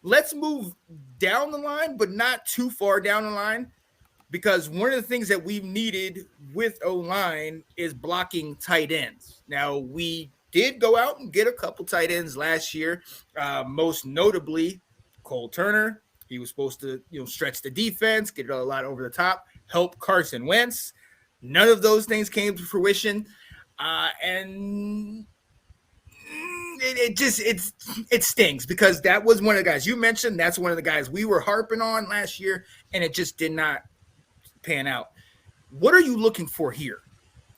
let's move down the line, but not too far down the line, because one of the things that we've needed with O-line is blocking tight ends. Now, we did go out and get a couple tight ends last year, most notably Cole Turner. He was supposed to, stretch the defense, get it a lot over the top, help Carson Wentz. None of those things came to fruition, and it stings, because that was one of the guys you mentioned. That's one of the guys we were harping on last year, and it just did not pan out. What are you looking for here?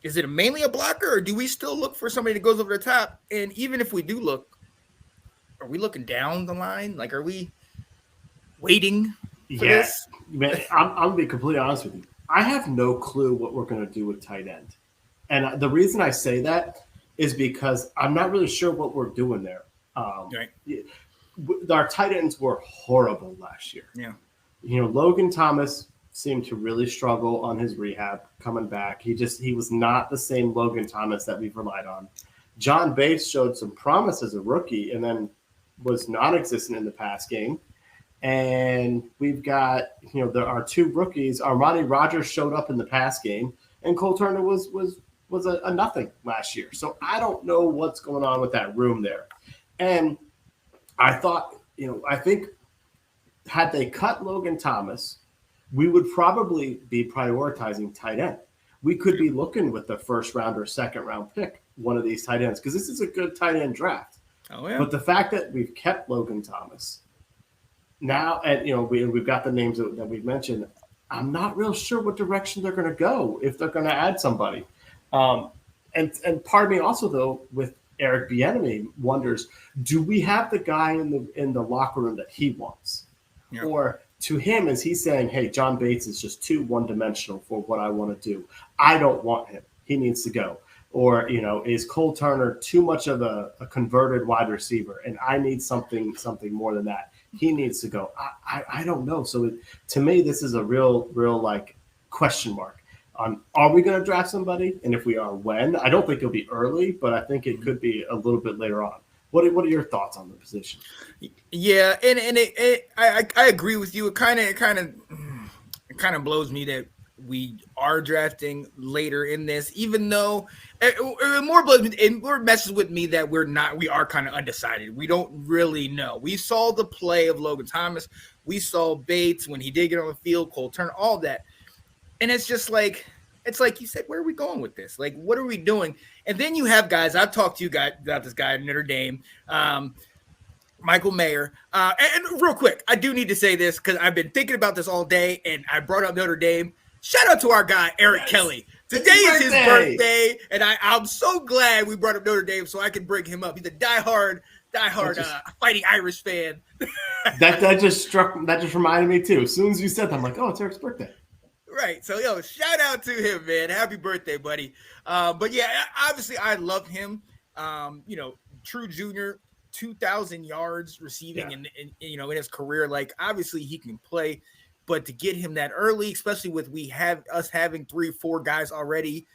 Is it mainly a blocker, or do we still look for somebody that goes over the top? And even if we do look, are we looking down the line? Like, are we waiting for this? Man, I'm going to be completely honest with you. I have no clue what we're going to do with tight end. And the reason I say that is because I'm not really sure what we're doing there. Right. Our tight ends were horrible last year. Yeah. Logan Thomas seemed to really struggle on his rehab coming back. He was not the same Logan Thomas that we've relied on. John Bates showed some promise as a rookie and then was non-existent in the pass game. And we've got, there are two rookies. Armani Rogers showed up in the pass game, and Cole Turner was a nothing last year. So I don't know what's going on with that room there. And I thought, I think had they cut Logan Thomas, we would probably be prioritizing tight end. We could be looking with the first round or second round pick, one of these tight ends, because this is a good tight end draft. Oh, yeah. But the fact that we've kept Logan Thomas now, and we've got the names that we've mentioned, I'm not real sure what direction they're going to go if they're going to add somebody. And part of me also, though, with Eric Bieniemy wonders, do we have the guy in the locker room that he wants? Yeah. Or to him, is he saying, hey, John Bates is just too one-dimensional for what I want to do. I don't want him. He needs to go. Or, is Cole Turner too much of a converted wide receiver, and I need something more than that? He needs to go. I don't know. So to me, this is a real like question mark on, are we going to draft somebody? And if we are, when? I don't think it'll be early, but I think it could be a little bit later on. What are your thoughts on the position? Yeah, and I agree with you. It kind of blows me that we are drafting later in this, even though it more blows me, it more messes with me that we are kind of undecided. We don't really know. We saw the play of Logan Thomas. We saw Bates when he did get on the field, Cole Turner, all that. And it's just like, you said, where are we going with this? Like, what are we doing? And then you have guys, I've talked to you guys about this guy at Notre Dame, Michael Mayer. And real quick, I do need to say this because I've been thinking about this all day, and I brought up Notre Dame. Shout out to our guy, Eric Kelly. Today is his birthday, and I'm so glad we brought up Notre Dame so I can bring him up. He's a diehard Fighting Irish fan. that just reminded me, too. As soon as you said that, I'm like, oh, it's Eric's birthday. Right. So, shout out to him, man. Happy birthday, buddy. But, yeah, obviously I love him. True junior, 2,000 yards receiving in his career. Like, obviously he can play. But to get him that early, especially with us having 3-4 guys already,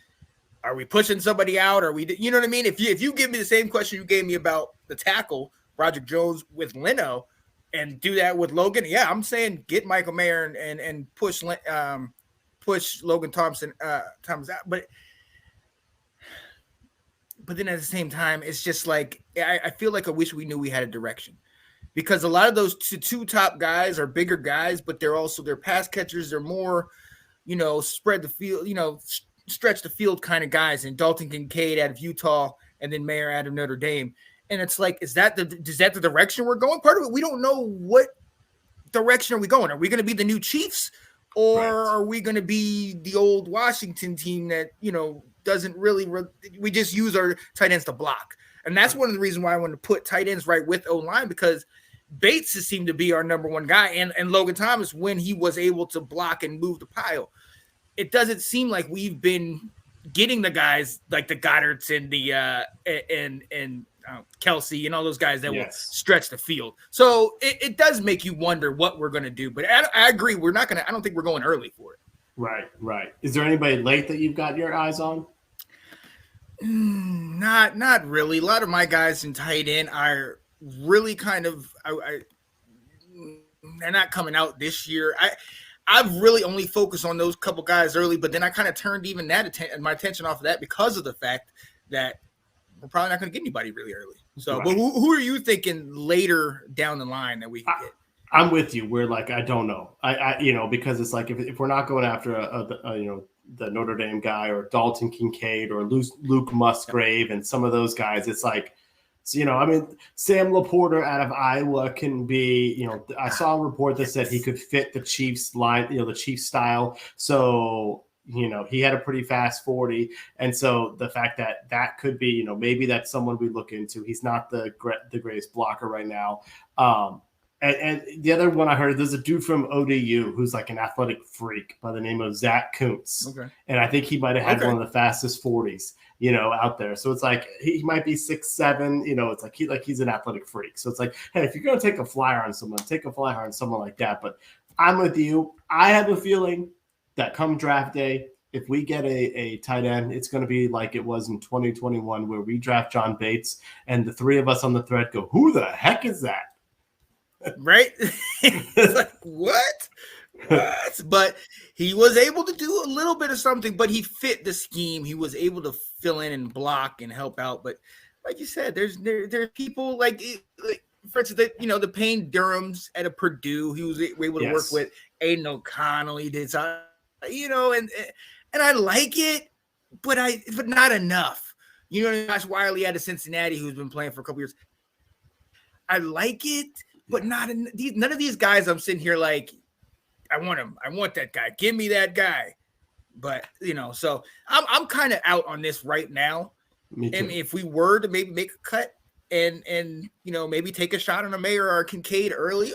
are we pushing somebody out? Are we, you know what I mean? If you give me the same question you gave me about the tackle, Roderick Jones with Leno, and do that with Logan, yeah, I'm saying get Michael Mayer and push Logan Thomas out. But then at the same time, it's just like I feel like I wish we knew we had a direction. Because a lot of those two top guys are bigger guys, but they're pass catchers. They're more, spread the field, stretch the field kind of guys. And Dalton Kincaid out of Utah, and then Mayer out of Notre Dame. And it's like, is that the direction we're going? Part of it, we don't know what direction are we going. Are we going to be the new Chiefs, or are we going to be the old Washington team that doesn't really? We just use our tight ends to block. And that's one of the reasons why I want to put tight ends right with O-line, because Bates has seemed to be our number one guy, and Logan Thomas, when he was able to block and move the pile. It doesn't seem like we've been getting the guys like the Goddards and the and Kelsey and all those guys that will stretch the field. So it does make you wonder what we're going to do. But I agree, I don't think we're going early for it. Right. Is there anybody late that you've got your eyes on? Not really. A lot of my guys in tight end are really kind of they're not coming out this year. I've really only focused on those couple guys early, but then I kind of turned even my attention off of that because of the fact that we're probably not going to get anybody really early. So, Right. but who are you thinking later down the line that we can get? I'm with you. We're like, I don't know. Because it's like if we're not going after the Notre Dame guy or Dalton Kincaid or Luke Musgrave and some of those guys, it's like, Sam Laporta out of Iowa can be, I saw a report that said he could fit the Chiefs line, the Chiefs style. So, he had a pretty fast 40. And so the fact that could be, maybe that's someone we look into. He's not the greatest blocker right now. And the other one I heard, there's a dude from ODU who's like an athletic freak by the name of Zach Kuntz. Okay. And I think he might have had one of the fastest 40s, out there. So it's like he might be 6'7", it's like he's an athletic freak. So it's like, hey, if you're going to take a flyer on someone, take a flyer on someone like that. But I'm with you. I have a feeling that come draft day, if we get a tight end, it's going to be like it was in 2021 where we draft John Bates and the three of us on the thread go, who the heck is that? Right? It's like, what? But he was able to do a little bit of something, but he fit the scheme. He was able to fill in and block and help out. But like you said, there's people like for instance, the Payne Durham's at a Purdue. He was able to work with Aiden O'Connell. He did something, and I like it, but not enough. Josh Wiley out of Cincinnati, who's been playing for a couple years. I like it. But none of these guys I'm sitting here like, I want him. I want that guy. Give me that guy. But, so I'm kind of out on this right now. Me too. And if we were to maybe make a cut and maybe take a shot on a Mayer or a Kincaid early,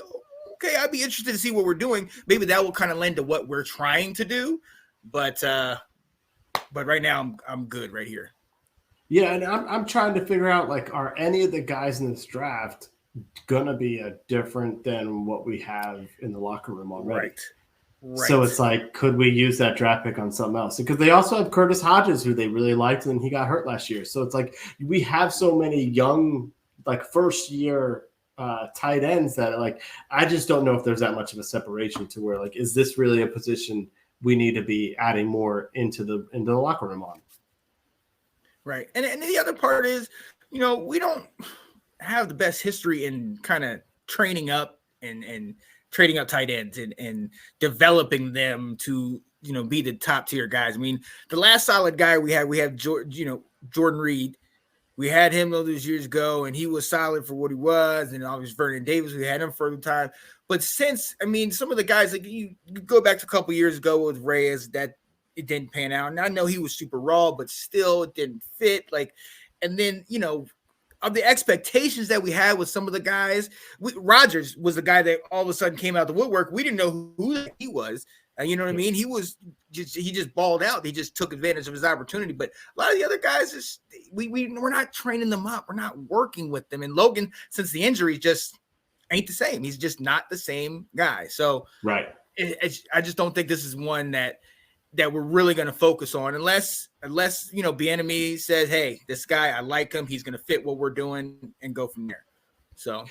okay, I'd be interested to see what we're doing. Maybe that will kind of lend to what we're trying to do. But right now I'm good right here. Yeah, and I'm trying to figure out, like, are any of the guys in this draft gonna be different than what we have in the locker room already. Right. So it's like, could we use that draft pick on something else? Because they also have Curtis Hodges, who they really liked, and he got hurt last year. So it's like we have so many young, like, first year tight ends that, like, I just don't know if there's that much of a separation to where, like, is this really a position we need to be adding more into the locker room on? Right. And the other part is, we don't have the best history in kind of training up and trading up tight ends and developing them to, be the top tier guys. I mean, the last solid guy we have Jordan Reed. We had him those years ago, and he was solid for what he was. And obviously Vernon Davis, we had him for the time. But since, some of the guys, like you go back to a couple years ago with Reyes, that it didn't pan out. And I know he was super raw, but still it didn't fit. And then, of the expectations that we had with some of the guys, Rodgers was the guy that all of a sudden came out the woodwork. We didn't know who he was. You know what I mean? He just balled out. He just took advantage of his opportunity. But a lot of the other guys, we're not training them up. We're not working with them. And Logan, since the injury, just ain't the same. He's just not the same guy. So right, I just don't think this is one that we're really going to focus on unless Bieniemy says, hey, this guy, I like him. He's going to fit what we're doing and go from there. So,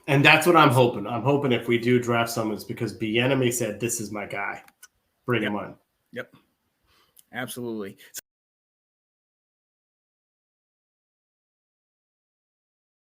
and that's what I'm hoping. I'm hoping if we do draft someone, it's because Bieniemy said, this is my guy. Bring him on. Yep. Absolutely. So